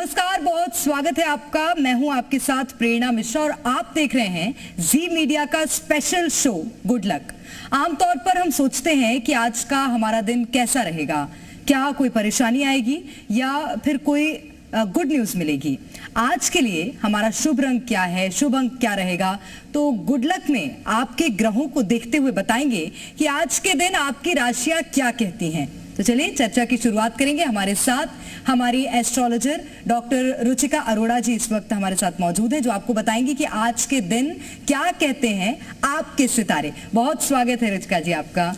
नमस्कार, बहुत स्वागत है आपका। मैं हूं आपके साथ प्रेरणा मिश्रा और आप देख रहे हैं जी मीडिया का स्पेशल शो गुड लक। आमतौर पर हम सोचते हैं कि आज का हमारा दिन कैसा रहेगा, क्या कोई परेशानी आएगी या फिर कोई गुड न्यूज मिलेगी। आज के लिए हमारा शुभ रंग क्या है, शुभ अंक क्या रहेगा, तो गुड लक में आपके ग्रहों को देखते हुए बताएंगे कि आज के दिन आपकी राशियां क्या कहती हैं। तो चलिए चर्चा की शुरुआत करेंगे। हमारे साथ हमारी एस्ट्रोलॉजर डॉक्टर रुचिका अरोड़ा जी इस वक्त हमारे साथ मौजूद है, जो आपको बताएंगी कि आज के दिन क्या कहते हैं आपके सितारे। बहुत स्वागत है रुचिका जी आपका।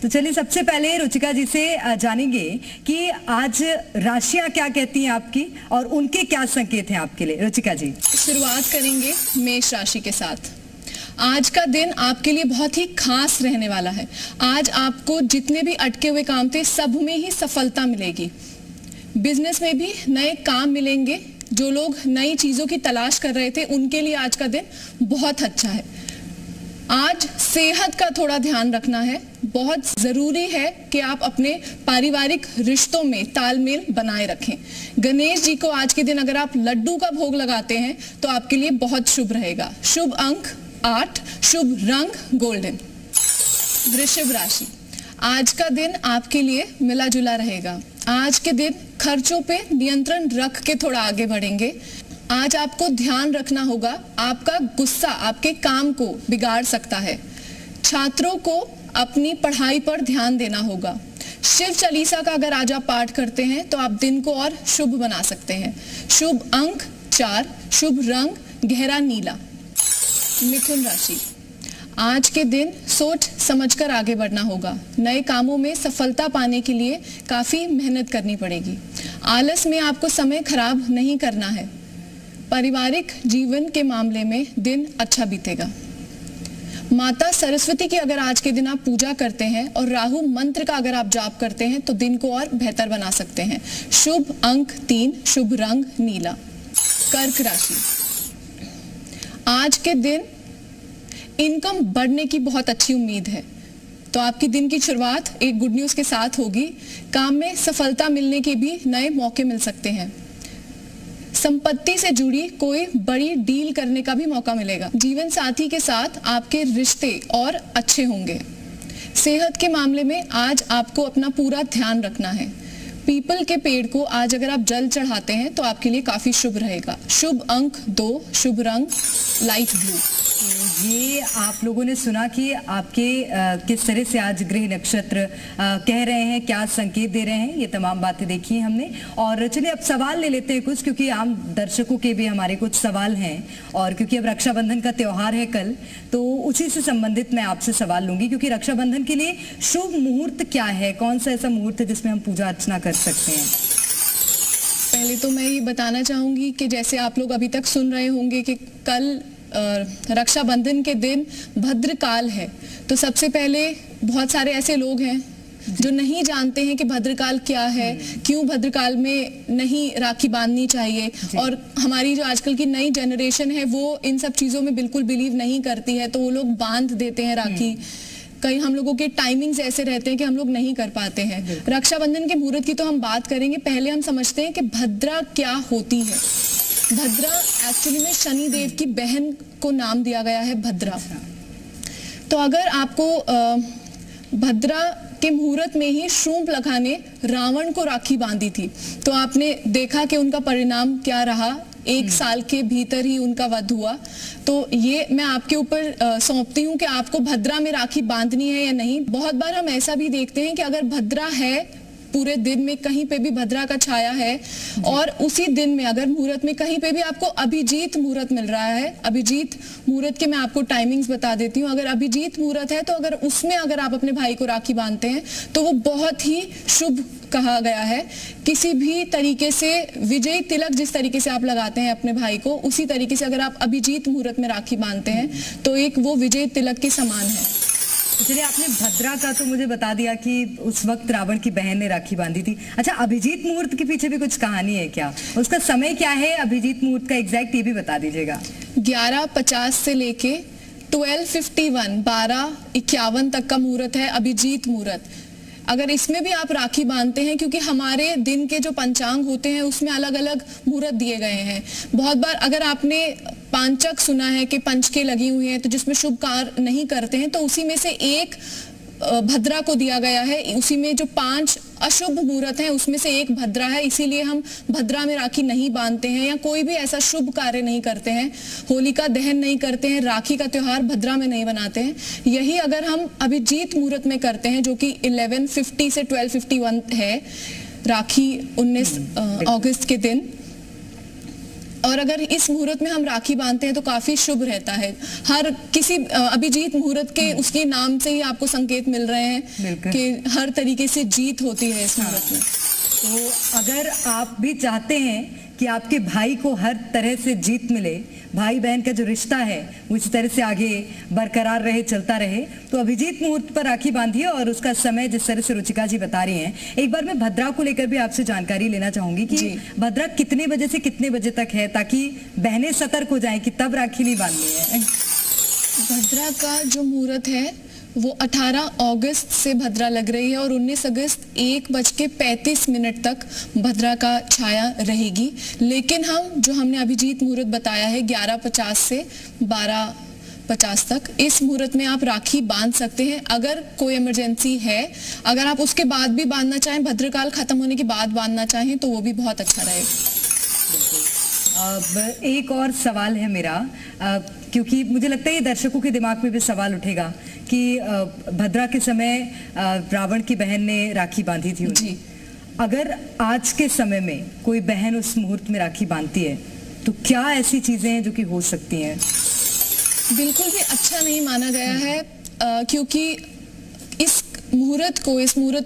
तो चलिए सबसे पहले रुचिका जी से जानेंगे कि आज राशियां क्या कहती हैं आपकी और उनके क्या संकेत हैं आपके लिए। रुचिका जी, शुरुआत करेंगे मेष राशि के साथ। आज का दिन आपके लिए बहुत ही खास रहने वाला है। आज आपको जितने भी अटके हुए काम थे सब में ही सफलता मिलेगी। बिजनेस में भी नए काम मिलेंगे। जो लोग नई चीजों की तलाश कर रहे थे उनके लिए आज का दिन बहुत अच्छा है। आज सेहत का थोड़ा ध्यान रखना है। बहुत जरूरी है कि आप अपने पारिवारिक रिश्तों में तालमेल बनाए रखें। गणेश जी को आज के दिन अगर आप लड्डू का भोग लगाते हैं तो आपके लिए बहुत शुभ रहेगा। शुभ अंक 8, शुभ रंग गोल्डन। वृषभ राशि, आज का दिन आपके लिए मिला जुला रहेगा। आज के दिन खर्चों पे नियंत्रण रख के थोड़ा आगे बढ़ेंगे। आज आपको ध्यान रखना होगा, आपका गुस्सा आपके काम को बिगाड़ सकता है। छात्रों को अपनी पढ़ाई पर ध्यान देना होगा। शिव चालीसा का अगर आज आप पाठ करते हैं तो आप दिन को और शुभ बना सकते हैं। शुभ अंक 4, शुभ रंग गहरा नीला। मिथुन राशि, आज के दिन सोच समझकर आगे बढ़ना होगा। नए कामों में सफलता पाने के लिए काफी मेहनत करनी पड़ेगी। आलस में आपको समय खराब नहीं करना है। पारिवारिक जीवन के मामले में दिन अच्छा बीतेगा। माता सरस्वती की अगर आज के दिन आप पूजा करते हैं और राहु मंत्र का अगर आप जाप करते हैं तो दिन को और बेहतर बना सकते हैं। शुभ अंक 3, शुभ रंग नीला। कर्क राशि, आज के दिन इनकम बढ़ने की बहुत अच्छी उम्मीद है, तो आपकी दिन की शुरुआत एक गुड न्यूज के साथ होगी। काम में सफलता मिलने के भी नए मौके मिल सकते हैं। संपत्ति से जुड़ी कोई बड़ी डील करने का भी मौका मिलेगा। जीवन साथी के साथ आपके रिश्ते और अच्छे होंगे। सेहत के मामले में आज आपको अपना पूरा ध्यान रखना है। पीपल के पेड़ को आज अगर आप जल चढ़ाते हैं तो आपके लिए काफी शुभ रहेगा। शुभ अंक 2, शुभ रंग लाइट ब्लू। ये आप लोगों ने सुना कि आपके किस तरह से आज ग्रह नक्षत्र कह रहे हैं, क्या संकेत दे रहे हैं, ये तमाम बातें देखी हैं हमने। और चलिए अब सवाल ले लेते हैं कुछ, क्योंकि आम दर्शकों के भी हमारे कुछ सवाल हैं। और क्योंकि अब रक्षाबंधन का त्योहार है कल, तो उसी से संबंधित मैं आपसे सवाल लूंगी। क्योंकि रक्षाबंधन के लिए शुभ मुहूर्त क्या है, कौन सा ऐसा मुहूर्त है जिसमें हम पूजा अर्चना कर सकते हैं? पहले तो मैं ये बताना चाहूंगी कि जैसे आप लोग अभी तक सुन रहे होंगे कि कल रक्षाबंधन के दिन भद्रकाल है, तो सबसे पहले बहुत सारे ऐसे लोग हैं जो नहीं जानते हैं कि भद्रकाल क्या है, क्यों भद्रकाल में नहीं राखी बांधनी चाहिए। और हमारी जो आजकल की नई जनरेशन है वो इन सब चीजों में बिल्कुल बिलीव नहीं करती है, तो वो लोग बांध देते हैं राखी। कई हम लोगों के टाइमिंग्स ऐसे रहते हैं कि हम लोग नहीं कर पाते हैं। रक्षाबंधन के मुहूर्त की तो हम बात करेंगे। पहले हम समझते हैं कि भद्रा क्या होती है। भद्रा एक्चुअली में शनि देव की बहन को नाम दिया गया है भद्रा। तो अगर आपको भद्रा के मुहूर्त में ही शूर्पणखा ने रावण को राखी बांधी थी, तो आपने देखा कि उनका परिणाम क्या रहा। 1 साल के भीतर ही उनका वध हुआ। तो ये मैं आपके ऊपर सौंपती हूँ कि आपको भद्रा में राखी बांधनी है या नहीं। बहुत बार हम ऐसा भी देखते हैं कि अगर भद्रा है, पूरे दिन में कहीं पे भी भद्रा का छाया है, और उसी दिन में अगर मुहूर्त में कहीं पे भी आपको अभिजीत मुहूर्त मिल रहा है। अभिजीत मुहूर्त के मैं आपको टाइमिंग्स बता देती हूँ। अगर अभिजीत मुहूर्त है तो अगर उसमें अगर आप अपने भाई को राखी बांधते हैं तो वो बहुत ही शुभ कहा गया है। किसी भी तरीके से विजय तिलक जिस तरीके से आप लगाते हैं अपने भाई को, उसी तरीके से अगर आप अभिजीत मुहूर्त में राखी बांधते हैं तो एक वो विजय तिलक के समान है। चलिए, आपने भद्रा का तो मुझे बता दिया कि उस वक्त रावण की बहन ने राखी बांधी थी। अच्छा, अभिजीत मुहूर्त के पीछे भी कुछ कहानी है क्या? उसका समय क्या है अभिजीत मुहूर्त का एग्जैक्ट, ये भी बता दीजिएगा। 11:50 से लेके 12:51 तक का मुहूर्त है अभिजीत मुहूर्त। अगर इसमें भी आप राखी बांधते हैं, क्योंकि हमारे दिन के जो पंचांग होते हैं उसमें अलग अलग मुहूर्त दिए गए हैं। बहुत बार अगर आपने पांचक सुना है कि पंचके लगी हुई हैं तो जिसमें शुभ कार्य नहीं करते हैं, तो उसी में से एक भद्रा को दिया गया है। उसी में जो 5 अशुभ मुहूर्त हैं उसमें से एक भद्रा है, इसीलिए हम भद्रा में राखी नहीं बांधते हैं या कोई भी ऐसा शुभ कार्य नहीं करते हैं। होलिका दहन नहीं करते हैं, राखी का त्योहार भद्रा में नहीं बनाते हैं। यही अगर हम अभिजीत मुहूर्त में करते हैं जो कि 1150 से 1251 है, राखी 19 अगस्त के दिन, और अगर इस मुहूर्त में हम राखी बांधते हैं तो काफी शुभ रहता है। हर किसी अभिजीत मुहूर्त के उसके नाम से ही आपको संकेत मिल रहे हैं कि हर तरीके से जीत होती है इस मुहूर्त में। तो अगर आप भी चाहते हैं कि आपके भाई को हर तरह से जीत मिले, भाई बहन का जो रिश्ता है वो इसी तरह से आगे बरकरार रहे, चलता रहे, तो अभिजीत मुहूर्त पर राखी बांधिए। और उसका समय जिस तरह से रुचिका जी बता रही हैं, एक बार मैं भद्रा को लेकर भी आपसे जानकारी लेना चाहूंगी कि भद्रा कितने बजे से कितने बजे तक है, ताकि बहनें सतर्क हो जाएं कि तब राखी नहीं बांधनी है। भद्रा का जो मुहूर्त है वो 18 अगस्त से भद्रा लग रही है और 19 अगस्त 1:35 तक भद्रा का छाया रहेगी। लेकिन हमने अभिजीत मुहूर्त बताया है 11:50 से 12:50 तक, इस मुहूर्त में आप राखी बांध सकते हैं अगर कोई इमरजेंसी है। अगर आप उसके बाद भी बांधना चाहें, भद्रकाल खत्म होने के बाद बांधना चाहें, तो वो भी बहुत अच्छा रहेगा। अब एक और सवाल है मेरा, क्योंकि मुझे लगता है ये दर्शकों के दिमाग में भी सवाल उठेगा कि भद्रा के समय रावण की बहन ने राखी बांधी थी उन्हें। अगर आज के समय में कोई बहन उस मुहूर्त में राखी बांधती है तो क्या ऐसी चीजें हैं जो कि हो सकती हैं? बिल्कुल भी अच्छा नहीं माना गया है, क्योंकि इस मुहूर्त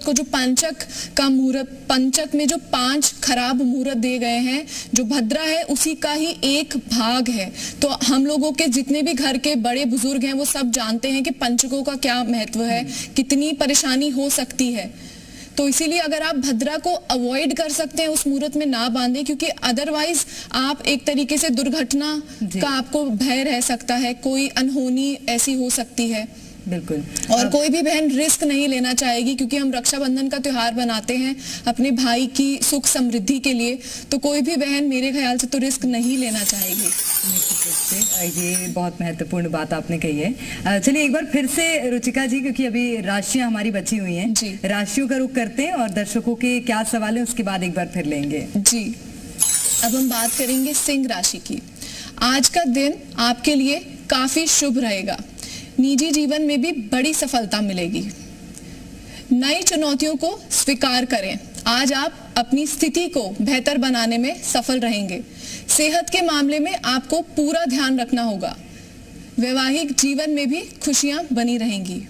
को जो पंचक में जो 5 खराब मुहूर्त दिए गए हैं, जो भद्रा है उसी का ही एक भाग है। तो हम लोगों के जितने भी घर के बड़े बुजुर्ग हैं वो सब जानते हैं कि पंचकों का क्या महत्व है, कितनी परेशानी हो सकती है। तो इसीलिए अगर आप भद्रा को अवॉइड कर सकते हैं, उस मुहूर्त में ना बांधें, क्योंकि अदरवाइज आप एक तरीके से दुर्घटना का आपको भय रह सकता है, कोई अनहोनी ऐसी हो सकती है। बिल्कुल। और कोई भी बहन रिस्क नहीं लेना चाहेगी, क्योंकि हम रक्षाबंधन का त्योहार बनाते हैं अपने भाई की सुख समृद्धि के लिए, तो कोई भी बहन मेरे ख्याल से तो रिस्क नहीं लेना चाहेगी। निश्चित रूप से ये बहुत महत्वपूर्ण बात आपने कही है। चलिए एक बार फिर से रुचिका जी, क्योंकि अभी राशियां हमारी बची हुई हैं, राशियों का रुख करते हैं और दर्शकों के क्या सवाल है उसके बाद एक बार फिर लेंगे। जी, अब हम बात करेंगे सिंह राशि की। आज का दिन आपके लिए काफी शुभ रहेगा, निजी जीवन में भी बड़ी सफलता मिलेगी। नई चुनौतियों को स्वीकार करें, आज आप अपनी स्थिति को बेहतर बनाने में सफल रहेंगे। सेहत के मामले में आपको पूरा ध्यान रखना होगा। वैवाहिक जीवन में भी खुशियां बनी रहेंगी।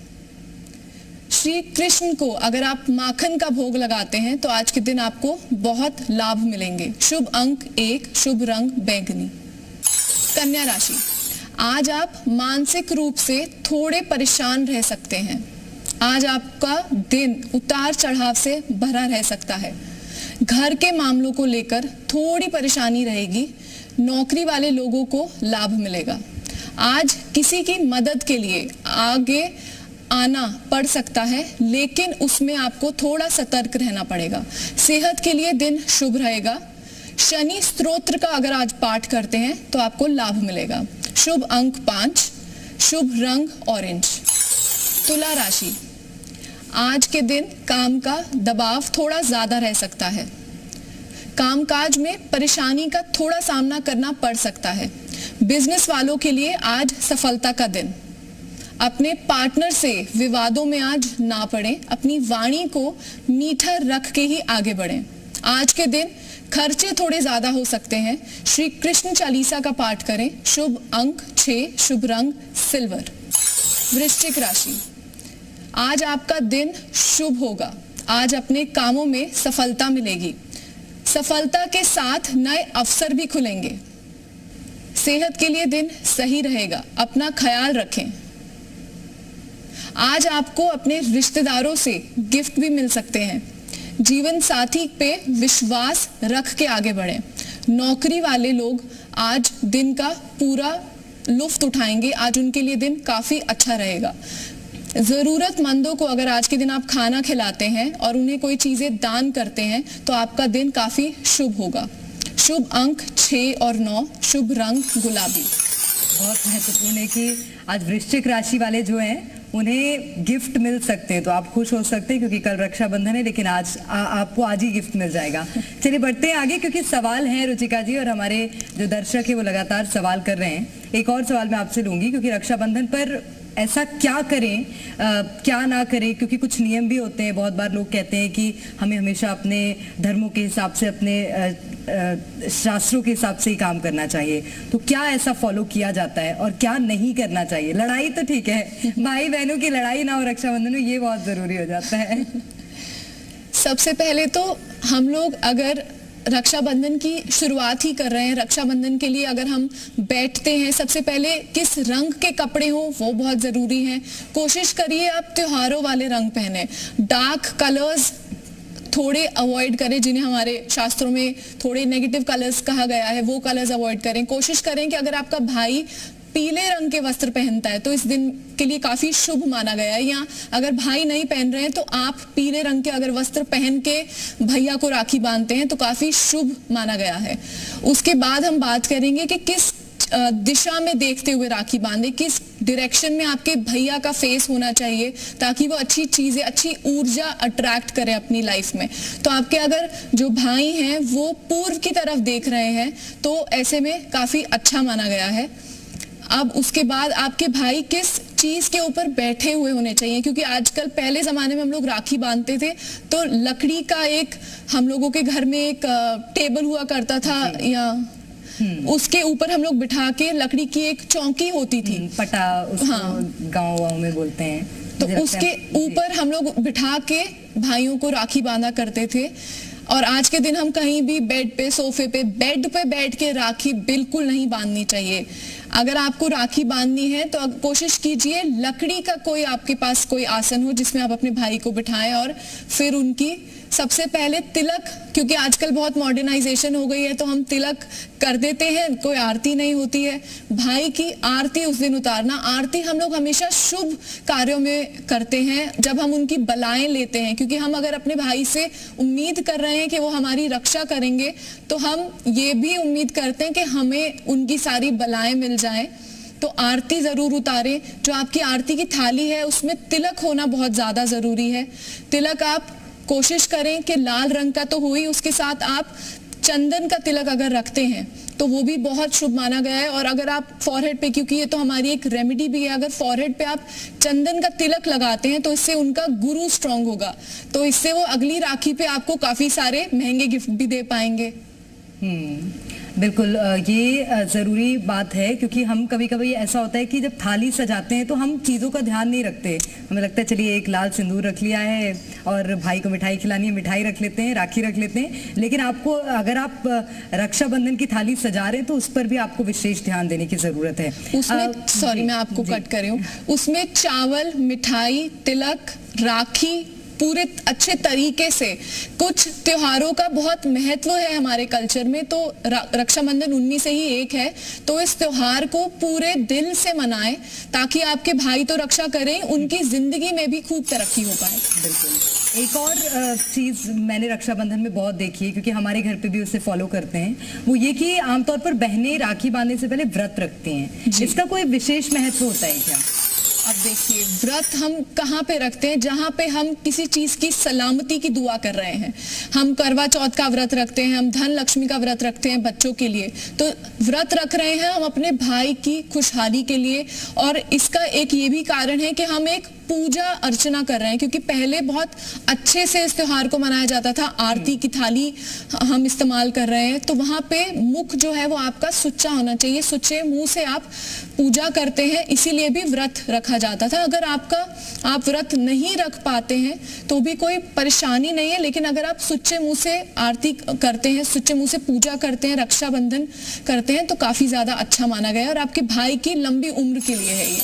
श्री कृष्ण को अगर आप माखन का भोग लगाते हैं तो आज के दिन आपको बहुत लाभ मिलेंगे। शुभ अंक 1, शुभ रंग बैंगनी। कन्या राशि, आज आप मानसिक रूप से थोड़े परेशान रह सकते हैं। आज आपका दिन उतार चढ़ाव से भरा रह सकता है। घर के मामलों को लेकर थोड़ी परेशानी रहेगी। नौकरी वाले लोगों को लाभ मिलेगा। आज किसी की मदद के लिए आगे आना पड़ सकता है, लेकिन उसमें आपको थोड़ा सतर्क रहना पड़ेगा। सेहत के लिए दिन शुभ रहेगा। शनि स्तोत्र का अगर आज पाठ करते हैं तो आपको लाभ मिलेगा। शुभ अंक 5, शुभ रंग ऑरेंज। तुला राशि, आज के दिन काम का दबाव थोड़ा ज्यादा रह सकता है। कामकाज में परेशानी का थोड़ा सामना करना पड़ सकता है। बिजनेस वालों के लिए आज सफलता का दिन। अपने पार्टनर से विवादों में आज ना पड़ें, अपनी वाणी को मीठा रख के ही आगे बढ़ें। आज के दिन खर्चे थोड़े ज्यादा हो सकते हैं। श्री कृष्ण चालीसा का पाठ करें। शुभ अंक 6, शुभ रंग सिल्वर। वृश्चिक राशि, आज आपका दिन शुभ होगा। आज अपने कामों में सफलता मिलेगी। सफलता के साथ नए अवसर भी खुलेंगे। सेहत के लिए दिन सही रहेगा, अपना ख्याल रखें। आज आपको अपने रिश्तेदारों से गिफ्ट भी मिल सकते हैं। जीवन साथी पे विश्वास रख के आगे बढ़ें। नौकरी वाले लोग आज दिन का पूरा लुफ्त उठाएंगे। आज उनके लिए दिन काफी अच्छा रहेगा। जरूरतमंदों को अगर आज के दिन आप खाना खिलाते हैं और उन्हें कोई चीजें दान करते हैं तो आपका दिन काफी शुभ होगा। शुभ अंक 6 और 9, शुभ रंग गुलाबी। बहुत महत्वपूर्ण है कि आज वृश्चिक राशि वाले जो हैं उन्हें गिफ्ट मिल सकते हैं, तो आप खुश हो सकते हैं क्योंकि कल रक्षाबंधन है, लेकिन आज आपको आज ही गिफ्ट मिल जाएगा। चलिए बढ़ते हैं आगे, क्योंकि सवाल है रुचिका जी और हमारे जो दर्शक है वो लगातार सवाल कर रहे हैं। एक और सवाल मैं आपसे लूंगी, क्योंकि रक्षाबंधन पर ऐसा क्या करें क्या ना करें, क्योंकि कुछ नियम भी होते हैं। बहुत बार लोग कहते हैं कि हमें हमेशा अपने धर्मों के हिसाब से, अपने शास्त्रों के हिसाब से ही काम करना चाहिए, तो क्या ऐसा फॉलो किया जाता है और क्या नहीं करना चाहिए? लड़ाई तो ठीक है, भाई बहनों की लड़ाई ना हो रक्षाबंधन में, ये बहुत जरूरी हो जाता है। सबसे पहले तो हम लोग अगर रक्षाबंधन की शुरुआत ही कर रहे हैं, रक्षाबंधन के लिए अगर हम बैठते हैं, सबसे पहले किस रंग के कपड़े हो वो बहुत जरूरी है। कोशिश करिए आप त्योहारों वाले रंग पहने, डार्क कलर्स थोड़े अवॉइड करें, जिन्हें हमारे शास्त्रों में थोड़े नेगेटिव कलर्स कहा गया है, वो कलर्स अवॉइड करें। कोशिश करें कि अगर आपका भाई पीले रंग के वस्त्र पहनता है तो इस दिन के लिए काफी शुभ माना गया है, या अगर भाई नहीं पहन रहे हैं तो आप पीले रंग के अगर वस्त्र पहन के भैया को राखी बांधते हैं तो काफी शुभ माना गया है। उसके बाद हम बात करेंगे कि किस दिशा में देखते हुए राखी बांधे, किस डायरेक्शन में आपके भैया का फेस होना चाहिए ताकि वो अच्छी चीजें, अच्छी ऊर्जा अट्रैक्ट करे अपनी लाइफ में। तो आपके अगर जो भाई हैं वो पूर्व की तरफ देख रहे हैं तो ऐसे में काफी अच्छा माना गया है। अब उसके बाद आपके भाई किस चीज के ऊपर बैठे हुए होने चाहिए, क्योंकि आजकल, पहले जमाने में हम लोग राखी बांधते थे तो लकड़ी का एक, हम लोगों के घर में एक टेबल हुआ करता था, या उसके ऊपर हम लोग बिठा के, लकड़ी की एक चौकी होती थी, पटा उसको गाँव में बोलते हैं, तो उसके ऊपर हम लोग बिठा के भाइयों को राखी बांधा करते थे। और आज के दिन हम कहीं भी बेड पे, सोफे पे, बेड पे बैठ के राखी बिल्कुल नहीं बांधनी चाहिए। अगर आपको राखी बांधनी है तो कोशिश कीजिए लकड़ी का कोई आपके पास कोई आसन हो जिसमें आप अपने भाई को बिठाएं, और फिर उनकी सबसे पहले तिलक, क्योंकि आजकल बहुत मॉडर्नाइजेशन हो गई है तो हम तिलक कर देते हैं, कोई आरती नहीं होती है। भाई की आरती उस दिन उतारना, आरती हम लोग हमेशा शुभ कार्यों में करते हैं जब हम उनकी बलाएं लेते हैं, क्योंकि हम अगर अपने भाई से उम्मीद कर रहे हैं कि वो हमारी रक्षा करेंगे तो हम ये भी उम्मीद करते हैं कि हमें उनकी सारी बलाएं मिल जाएं। तो आरती जरूर उतारें। जो आपकी आरती की थाली है उसमें तिलक होना बहुत ज्यादा जरूरी है। तिलक आप कोशिश करें कि लाल रंग का तो हो ही, उसके साथ आप चंदन का तिलक अगर रखते हैं तो वो भी बहुत शुभ माना गया है। और अगर आप फॉरहेड पे, क्योंकि ये तो हमारी एक रेमेडी भी है, अगर फॉरहेड पे आप चंदन का तिलक लगाते हैं तो इससे उनका गुरु स्ट्रांग होगा, तो इससे वो अगली राखी पे आपको काफी सारे महंगे गिफ्ट भी दे पाएंगे। बिल्कुल, ये ज़रूरी बात है, क्योंकि हम कभी कभी ऐसा होता है कि जब थाली सजाते हैं तो हम चीज़ों का ध्यान नहीं रखते। हमें लगता है चलिए एक लाल सिंदूर रख लिया है और भाई को मिठाई खिलानी है, मिठाई रख लेते हैं, राखी रख लेते हैं, लेकिन आपको, अगर आप रक्षाबंधन की थाली सजा रहे हैं तो उस पर भी आपको विशेष ध्यान देने की ज़रूरत है। उसमें सॉरी मैं आपको कट कर रही हूँ, उसमें चावल, मिठाई, तिलक, राखी पूरे अच्छे तरीके से, कुछ त्योहारों का बहुत महत्व है हमारे कल्चर में, तो रक्षाबंधन उनमें से ही एक है। तो इस त्योहार को पूरे दिल से मनाएं ताकि आपके भाई तो रक्षा करें, उनकी जिंदगी में भी खूब तरक्की हो पाए। बिल्कुल। एक और चीज मैंने रक्षाबंधन में बहुत देखी है, क्योंकि हमारे घर पे भी उसे फॉलो करते हैं, वो ये कि आमतौर पर बहनें राखी बांधने से पहले व्रत रखती हैं। इसका कोई विशेष महत्व होता है क्या? अब देखिए, व्रत हम कहाँ पे रखते हैं? जहाँ पे हम किसी चीज की सलामती की दुआ कर रहे हैं। हम करवा चौथ का व्रत रखते हैं, हम धन लक्ष्मी का व्रत रखते हैं बच्चों के लिए, तो व्रत रख रहे हैं हम अपने भाई की खुशहाली के लिए। और इसका एक ये भी कारण है कि हम एक पूजा अर्चना कर रहे हैं, क्योंकि पहले बहुत अच्छे से इस त्योहार को मनाया जाता था। आरती की थाली हम इस्तेमाल कर रहे हैं, तो वहां पे मुख जो है वो आपका सुच्चा होना चाहिए, सुच्चे मुंह से आप पूजा करते हैं, इसीलिए भी व्रत रखा जाता था। अगर आप व्रत नहीं रख पाते हैं तो भी कोई परेशानी नहीं है, लेकिन अगर आप सुच्चे मुंह से आरती करते हैं, सुच्चे मुंह से पूजा करते हैं, रक्षाबंधन करते हैं, तो काफी ज्यादा अच्छा माना गया है और आपके भाई की लंबी उम्र के लिए है ये।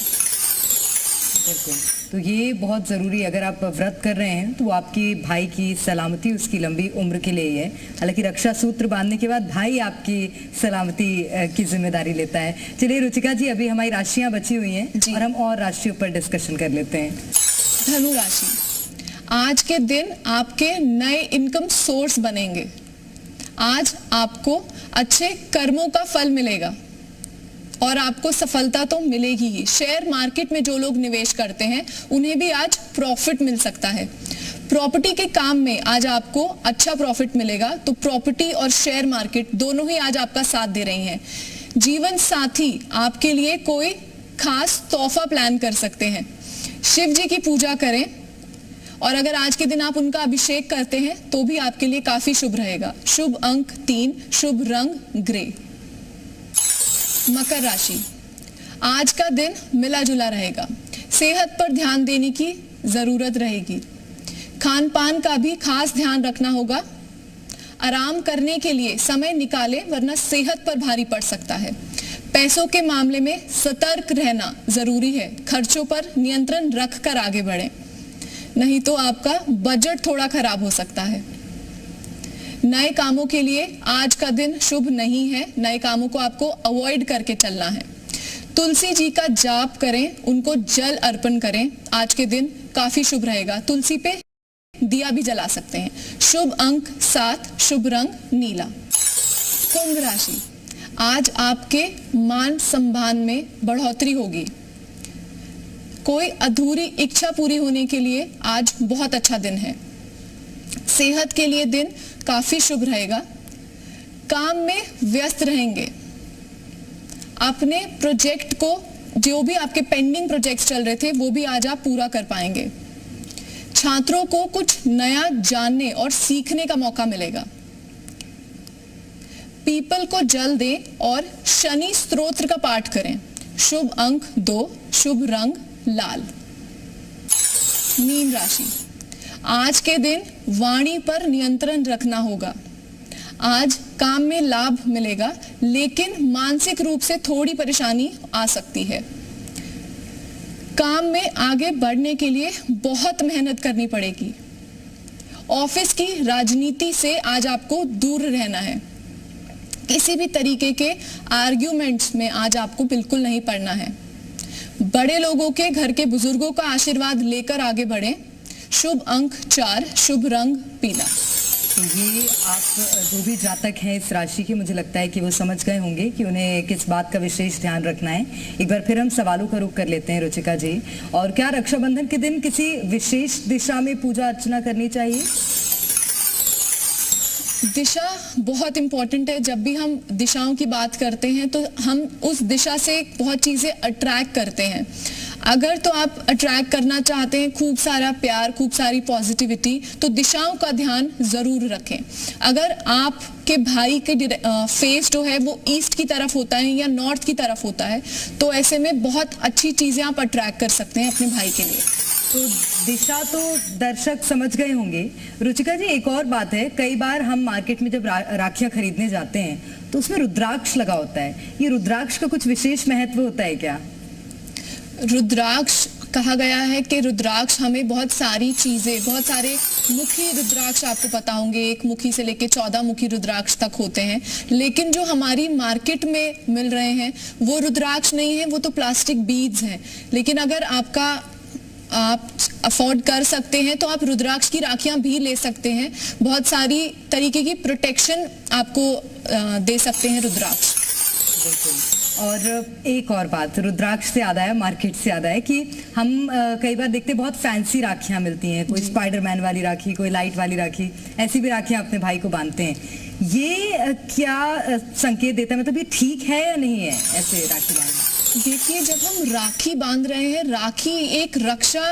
बिल्कुल। तो ये बहुत ज़रूरी है। अगर आप व्रत कर रहे हैं तो वो आपकी भाई की सलामती, उसकी लंबी उम्र के लिए ही है। हालांकि रक्षा सूत्र बांधने के बाद भाई आपकी सलामती की जिम्मेदारी लेता है। चलिए रुचिका जी, अभी हमारी राशियां बची हुई हैं और हम और राशियों पर डिस्कशन कर लेते हैं। धनु राशि, आज के दिन आपके नए इनकम सोर्स बनेंगे। आज आपको अच्छे कर्मों का फल मिलेगा और आपको सफलता तो मिलेगी ही। शेयर मार्केट में जो लोग निवेश करते हैं उन्हें भी आज प्रॉफिट मिल सकता है। प्रॉपर्टी के काम में आज आपको अच्छा प्रॉफिट मिलेगा। तो प्रॉपर्टी और शेयर मार्केट दोनों ही आज आपका साथ दे रही हैं। जीवन साथी आपके लिए कोई खास तोहफा प्लान कर सकते हैं। शिव जी की पूजा करें और अगर आज के दिन आप उनका अभिषेक करते हैं तो भी आपके लिए काफी शुभ रहेगा। शुभ अंक 3, शुभ रंग ग्रे। मकर राशि, आज का दिन मिला जुला रहेगा। सेहत पर ध्यान देने की जरूरत रहेगी। खान पान का भी खास ध्यान रखना होगा। आराम करने के लिए समय निकालें, वरना सेहत पर भारी पड़ सकता है। पैसों के मामले में सतर्क रहना जरूरी है। खर्चों पर नियंत्रण रखकर आगे बढ़ें, नहीं तो आपका बजट थोड़ा खराब हो सकता है। नए कामों के लिए आज का दिन शुभ नहीं है। नए कामों को आपको अवॉइड करके चलना है। तुलसी जी का जाप करें, उनको जल अर्पण करें। आज के दिन काफी शुभ रहेगा। तुलसी पे दिया भी जला सकते हैं। शुभ अंक 7, शुभ रंग नीला। कुंभ राशि, आज आपके मान सम्मान में बढ़ोतरी होगी। कोई अधूरी इच्छा पूरी होने के लिए आज बहुत अच्छा दिन है। सेहत के लिए दिन काफी शुभ रहेगा। काम में व्यस्त रहेंगे। अपने प्रोजेक्ट को, जो भी आपके पेंडिंग प्रोजेक्ट्स चल रहे थे, वो भी आज आप पूरा कर पाएंगे। छात्रों को कुछ नया जानने और सीखने का मौका मिलेगा। पीपल को जल दें और शनि स्तोत्र का पाठ करें। शुभ अंक 2, शुभ रंग लाल। मीन राशि, आज के दिन वाणी पर नियंत्रण रखना होगा। आज काम में लाभ मिलेगा, लेकिन मानसिक रूप से थोड़ी परेशानी आ सकती है। काम में आगे बढ़ने के लिए बहुत मेहनत करनी पड़ेगी। ऑफिस की राजनीति से आज आपको दूर रहना है। किसी भी तरीके के आर्ग्यूमेंट्स में आज आपको बिल्कुल नहीं पड़ना है। बड़े लोगों के, घर के बुजुर्गों का आशीर्वाद लेकर आगे बढ़ें। शुभ अंक 4, शुभ रंग पीला। तो ये आप जो भी जातक हैं इस राशि के, मुझे लगता है कि वो समझ गए होंगे कि उन्हें किस बात का विशेष ध्यान रखना है। एक बार फिर हम सवालों का रुख कर लेते हैं रुचिका जी। और क्या रक्षाबंधन के दिन किसी विशेष दिशा में पूजा अर्चना करनी चाहिए? दिशा बहुत इंपॉर्टेंट है। जब भी हम दिशाओं की बात करते हैं तो हम उस दिशा से बहुत चीजें अट्रैक्ट करते हैं। अगर तो आप अट्रैक्ट करना चाहते हैं खूब सारा प्यार, खूब सारी पॉजिटिविटी, तो दिशाओं का ध्यान जरूर रखें। अगर आपके भाई के फेस जो है वो ईस्ट की तरफ होता है या नॉर्थ की तरफ होता है, तो ऐसे में बहुत अच्छी चीजें आप अट्रैक्ट कर सकते हैं अपने भाई के लिए। तो दिशा तो दर्शक समझ गए होंगे। रुचिका जी, एक और बात है, कई बार हम मार्केट में जब राखियां खरीदने जाते हैं तो उसमें रुद्राक्ष लगा होता है। ये रुद्राक्ष का कुछ विशेष महत्व होता है क्या? रुद्राक्ष कहा गया है कि रुद्राक्ष हमें बहुत सारी चीजें, बहुत सारे मुखी रुद्राक्ष आपको पता होंगे, 1 मुखी से लेके 14 मुखी रुद्राक्ष तक होते हैं। लेकिन जो हमारी मार्केट में मिल रहे हैं वो रुद्राक्ष नहीं है, वो तो प्लास्टिक बीड्स हैं। लेकिन अगर आप अफोर्ड कर सकते हैं तो आप रुद्राक्ष की राखियां भी ले सकते हैं। बहुत सारी तरीके की प्रोटेक्शन आपको दे सकते हैं रुद्राक्ष। और एक और बात, रुद्राक्ष से याद आया, मार्केट से याद आया कि हम कई बार देखते हैं बहुत फैंसी राखियां मिलती हैं। कोई स्पाइडरमैन वाली राखी, कोई लाइट वाली राखी, ऐसी भी राखियां अपने भाई को बांधते हैं। ये क्या संकेत देता है? मतलब ये ठीक है या नहीं है ऐसे राखी बांधना? देखिए, जब हम राखी बांध रहे हैं, राखी एक रक्षा,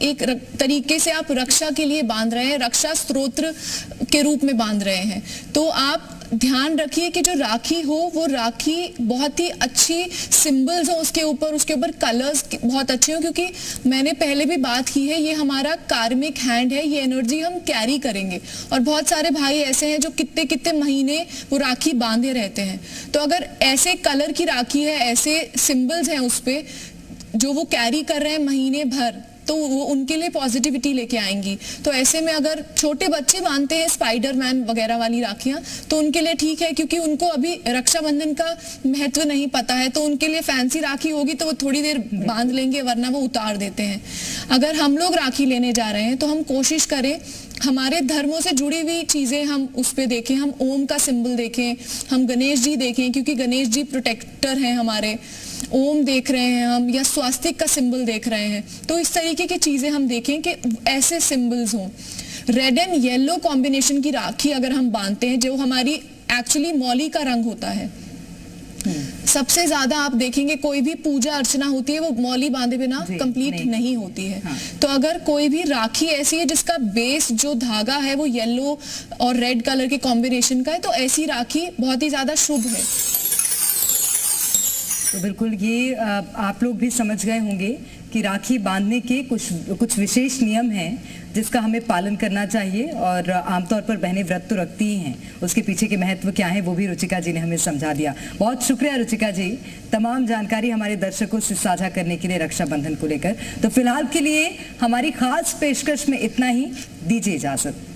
एक तरीके से आप रक्षा के लिए बांध रहे हैं, रक्षा स्तोत्र के रूप में बांध रहे हैं। तो आप ध्यान रखिए कि जो राखी हो वो राखी बहुत ही अच्छी सिंबल्स हो उसके ऊपर कलर्स बहुत अच्छे हो, क्योंकि मैंने पहले भी बात की है, ये हमारा कार्मिक हैंड है, ये एनर्जी हम कैरी करेंगे। और बहुत सारे भाई ऐसे हैं जो कितने कितने महीने वो राखी बांधे रहते हैं। तो अगर ऐसे कलर की राखी है, ऐसे सिंबल्स हैं उस पे जो वो कैरी कर रहे हैं महीने भर, तो वो उनके लिए पॉजिटिविटी लेके आएंगी। तो ऐसे में अगर छोटे बच्चे बांधते हैं स्पाइडरमैन वगैरह वाली राखियां तो उनके लिए ठीक है, क्योंकि उनको अभी रक्षाबंधन का महत्व नहीं पता है, तो उनके लिए फैंसी राखी होगी तो वो थोड़ी देर बांध लेंगे, वरना वो उतार देते हैं। अगर हम लोग राखी लेने जा रहे हैं तो हम कोशिश करें हमारे धर्मों से जुड़ी हुई चीजें हम उस पे देखें, हम ओम का सिंबल देखें, हम गणेश जी देखें क्योंकि गणेश जी प्रोटेक्टर हैं हमारे, ओम देख रहे हैं हम या स्वास्तिक का सिंबल देख रहे हैं, तो इस तरीके की चीजें हम देखें कि ऐसे सिंबल्स हों। रेड एंड येलो कॉम्बिनेशन की राखी अगर हम बांधते हैं, जो हमारी एक्चुअली मौली का रंग होता है, सबसे ज्यादा आप देखेंगे कोई भी पूजा अर्चना होती है वो मौली बांधे बिना कंप्लीट नहीं होती है। हाँ। तो अगर कोई भी राखी ऐसी है जिसका बेस जो धागा है वो येलो और रेड कलर के कॉम्बिनेशन का है, तो ऐसी राखी बहुत ही ज्यादा शुभ है। तो बिल्कुल ये आप लोग भी समझ गए होंगे कि राखी बांधने के कुछ विशेष नियम हैं जिसका हमें पालन करना चाहिए, और आमतौर पर बहनें व्रत तो रखती ही हैं, उसके पीछे के महत्व क्या है वो भी रुचिका जी ने हमें समझा दिया। बहुत शुक्रिया रुचिका जी, तमाम जानकारी हमारे दर्शकों से साझा करने के लिए रक्षाबंधन को लेकर। तो फिलहाल के लिए हमारी खास पेशकश में इतना ही, दीजिए इजाजत।